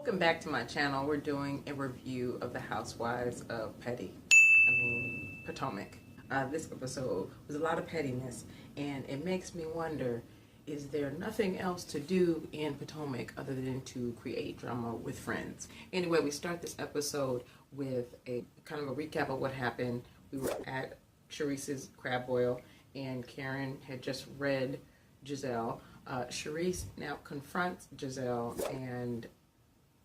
Welcome back to my channel. We're doing a review of the Housewives of Potomac. This episode was a lot of pettiness, and it makes me wonder, is there nothing else to do in Potomac other than to create drama with friends? Anyway, we start this episode with a kind of a recap of what happened. We were at Charisse's crab boil, and Karen had just read Giselle. Charisse now confronts Giselle, and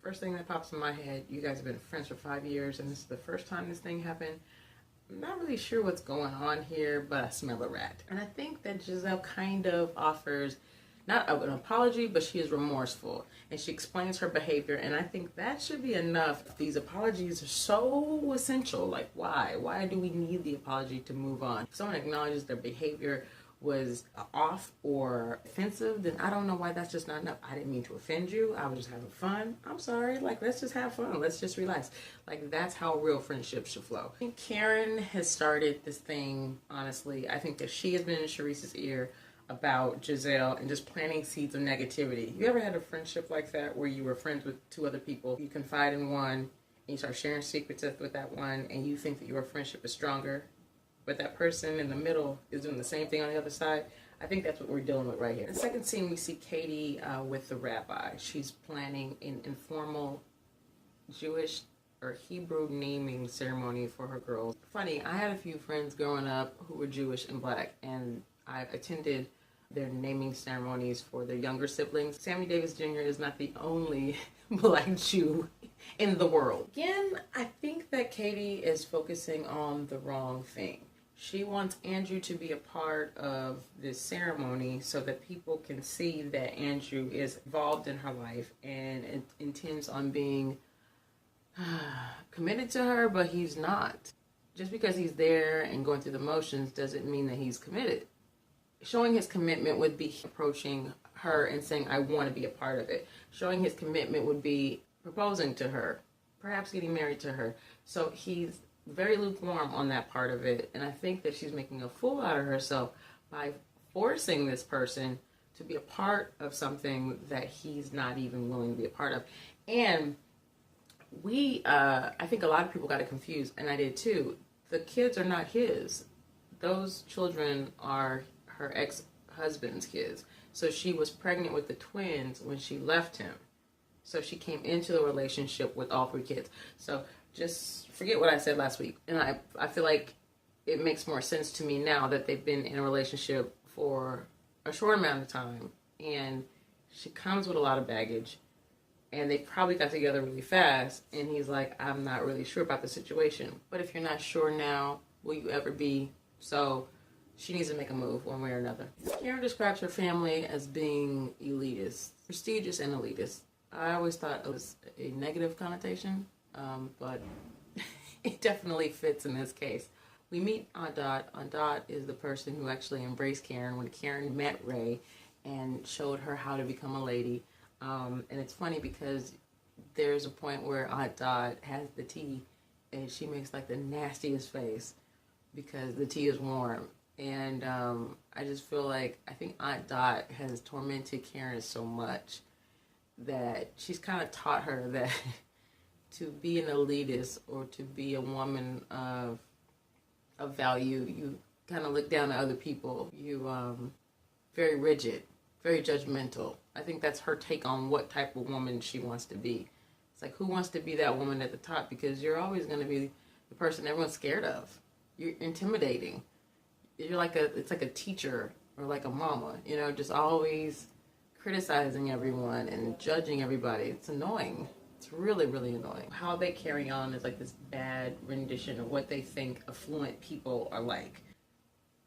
first thing that pops in my head, you guys have been friends for 5 years, and this is the first time this thing happened. I'm not really sure what's going on here, but I smell a rat. And I think that Giselle kind of offers, not an apology, but she is remorseful. And she explains her behavior, and I think that should be enough. These apologies are so essential. Like, why? Why do we need the apology to move on? If someone acknowledges their behavior was off or offensive, then I don't know why that's just not enough. I didn't mean to offend you. I was just having fun. I'm sorry. Like, let's just have fun. Let's just relax. Like, that's how real friendships should flow. I think Karen has started this thing, honestly. I think that she has been in Charisse's ear about Giselle and just planting seeds of negativity. You ever had a friendship like that where you were friends with two other people? You confide in one, and you start sharing secrets with that one, and you think that your friendship is stronger, but that person in the middle is doing the same thing on the other side. I think that's what we're dealing with right here. In the second scene, we see Katie with the rabbi. She's planning an informal Jewish or Hebrew naming ceremony for her girls. Funny, I had a few friends growing up who were Jewish and black, and I attended their naming ceremonies for their younger siblings. Sammy Davis Jr. is not the only black Jew in the world. Again, I think that Katie is focusing on the wrong thing. She wants Andrew to be a part of this ceremony so that people can see that Andrew is involved in her life and intends on being committed to her, but he's not. Just because he's there and going through the motions doesn't mean that he's committed. Showing his commitment would be approaching her and saying, I want to be a part of it. Showing his commitment would be proposing to her, perhaps getting married to her. So he's very lukewarm on that part of it, and I think that she's making a fool out of herself by forcing this person to be a part of something that he's not even willing to be a part of. And I think a lot of people got it confused, and I did too. The kids are not his. Those children are her ex-husband's kids. So she was pregnant with the twins when she left him. So she came into the relationship with all three kids. So just forget what I said last week. And I feel like it makes more sense to me now that they've been in a relationship for a short amount of time. And she comes with a lot of baggage. And they probably got together really fast. And he's like, I'm not really sure about the situation. But if you're not sure now, will you ever be? So she needs to make a move one way or another. Karen describes her family as being elitist, prestigious and elitist. I always thought it was a negative connotation. But it definitely fits in this case. We meet Aunt Dot. Aunt Dot is the person who actually embraced Karen when Karen met Ray and showed her how to become a lady. And it's funny because there's a point where Aunt Dot has the tea and she makes like the nastiest face because the tea is warm. And I just feel like I think Aunt Dot has tormented Karen so much that she's kind of taught her that to be an elitist or to be a woman of value, you kind of look down at other people. You very rigid, very judgmental. I think that's her take on what type of woman she wants to be. It's like, who wants to be that woman at the top? Because you're always going to be the person everyone's scared of. You're intimidating. You're like it's like a teacher or like a mama, you know, just always criticizing everyone and judging everybody. It's annoying. It's really, really annoying. How they carry on is like this bad rendition of what they think affluent people are like.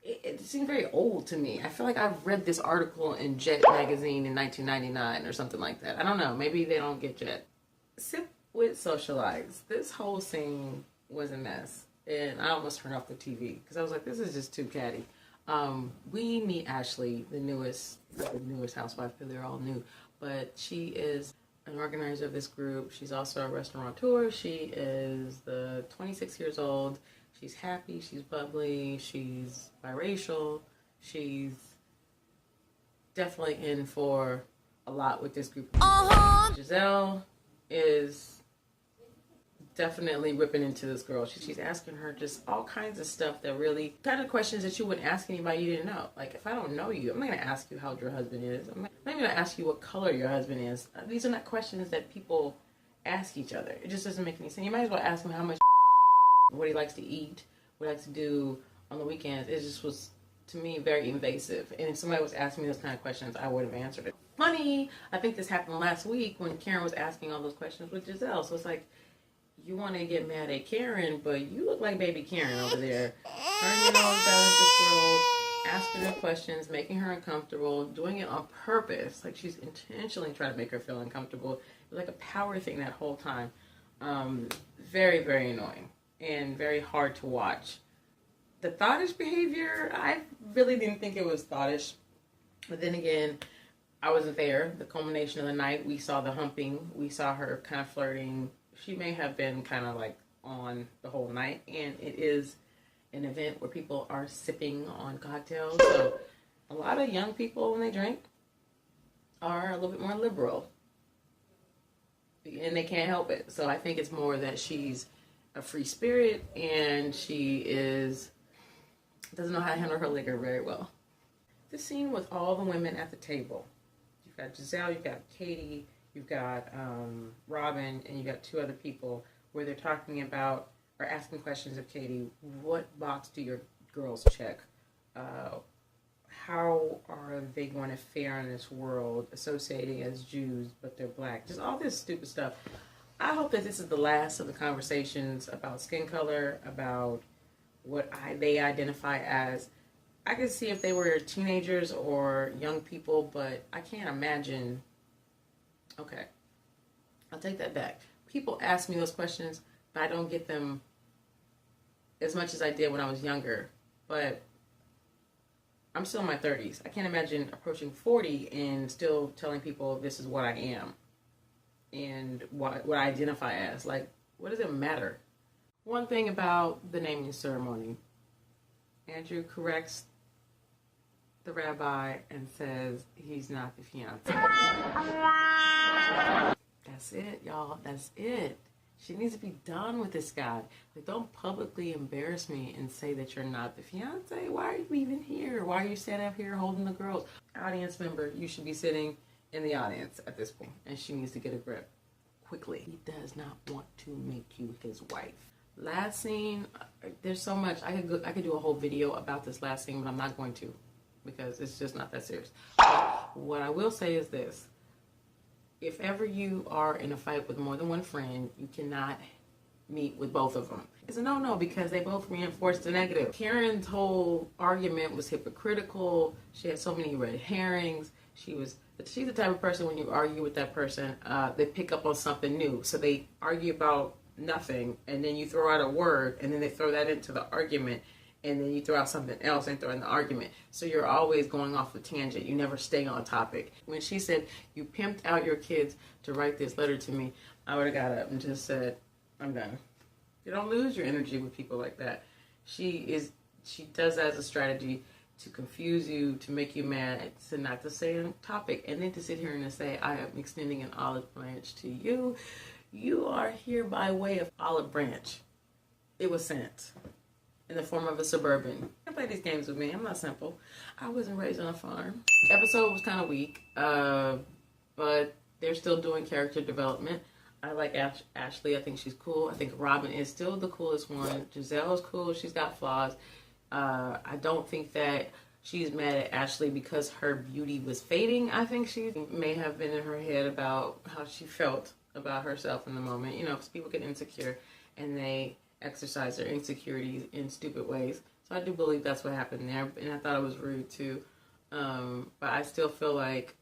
It seems very old to me. I feel like I've read this article in Jet magazine in 1999 or something like that. I don't know. Maybe they don't get Jet. Sip with Socialites. This whole scene was a mess. And I almost turned off the TV because I was like, this is just too catty. We meet Ashley, the newest housewife, because they're all new. But she is an organizer of this group. She's also a restaurateur. She is 26 years old. She's happy. She's bubbly. She's biracial. She's definitely in for a lot with this group. Giselle is definitely ripping into this girl. She's asking her just all kinds of stuff that really, kind of questions that you wouldn't ask anybody you didn't know. Like, if I don't know you, I'm not going to ask you how old your husband is. I'm not going to ask you what color your husband is. These are not questions that people ask each other. It just doesn't make any sense. You might as well ask him how much, what he likes to eat, what he likes to do on the weekends. It just was, to me, very invasive. And if somebody was asking me those kind of questions, I would have answered it. Funny, I think this happened last week when Karen was asking all those questions with Giselle. So it's like, you want to get mad at Karen, but you look like baby Karen over there. Turning your nose down at this girl, asking her questions, making her uncomfortable, doing it on purpose. Like, she's intentionally trying to make her feel uncomfortable. It was like a power thing that whole time. Very, very annoying and very hard to watch. The thoughtish behavior, I really didn't think it was thoughtish. But then again, I wasn't there. The culmination of the night, we saw the humping. We saw her kind of flirting. She may have been kind of like on the whole night. And it is an event where people are sipping on cocktails. So a lot of young people, when they drink, are a little bit more liberal. And they can't help it. So I think it's more that she's a free spirit and she doesn't know how to handle her liquor very well. This scene with all the women at the table. You've got Giselle, you've got Katie, you've got Robin, and you've got two other people where they're talking about or asking questions of Katie. What box do your girls check? How are they going to fare in this world associating as Jews, but they're black? Just all this stupid stuff. I hope that this is the last of the conversations about skin color, about what they identify as. I could see if they were teenagers or young people, but I can't imagine. Okay, I'll take that back. People ask me those questions, but I don't get them as much as I did when I was younger. But I'm still in my 30s. I can't imagine approaching 40 and still telling people this is what I am and what I identify as. Like, what does it matter? One thing about the naming ceremony, Andrew corrects the rabbi and says he's not the fiance. That's it, y'all. That's it. She needs to be done with this guy. Like, don't publicly embarrass me and say that you're not the fiance. Why are you even here? Why are you standing up here holding the girls? Audience member, you should be sitting in the audience at this point, and she needs to get a grip quickly. He does not want to make you his wife. Last scene, there's so much. I could do a whole video about this last scene, but I'm not going to because it's just not that serious. But what I will say is this. If ever you are in a fight with more than one friend, you cannot meet with both of them. It's a no-no because they both reinforce the negative. Karen's whole argument was hypocritical. She had so many red herrings. She's the type of person when you argue with that person, they pick up on something new. So they argue about nothing, and then you throw out a word, and then they throw that into the argument, and then you throw out something else and throw in the argument. So you're always going off a tangent. You never stay on topic. When she said, you pimped out your kids to write this letter to me, I would have got up and just said, I'm done. You don't lose your energy with people like that. She does that as a strategy to confuse you, to make you mad, to not to stay on topic, and then to sit here and to say, I am extending an olive branch to you. You are here by way of olive branch. It was sent in the form of a Suburban. You can't play these games with me. I'm not simple. I wasn't raised on a farm. Episode was kind of weak, but they're still doing character development. I like Ashley. I think she's cool. I think Robin is still the coolest one. Giselle is cool. She's got flaws. I don't think that she's mad at Ashley because her beauty was fading. I think she may have been in her head about how she felt about herself in the moment. You know, because people get insecure and they exercise their insecurities in stupid ways. So I do believe that's what happened there. And I thought it was rude too. But I still feel like,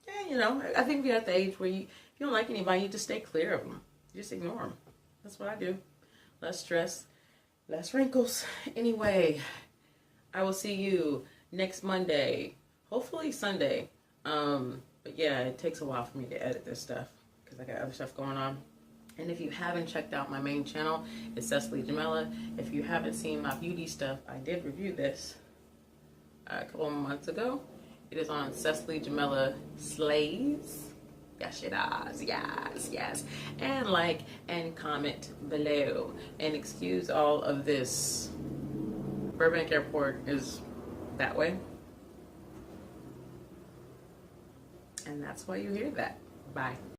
yeah, you know, I think we're at the age where if you don't like anybody, you just stay clear of them. You just ignore them. That's what I do. Less stress, less wrinkles. Anyway, I will see you next Monday, hopefully Sunday. But yeah, it takes a while for me to edit this stuff because I got other stuff going on. And if you haven't checked out my main channel, it's Cecily Jamela. If you haven't seen my beauty stuff, I did review this a couple of months ago. It is on Cecily Jamela Slays. Yes, she does. Yes, yes. And like and comment below and excuse all of this. Burbank Airport is that way. And that's why you hear that. Bye.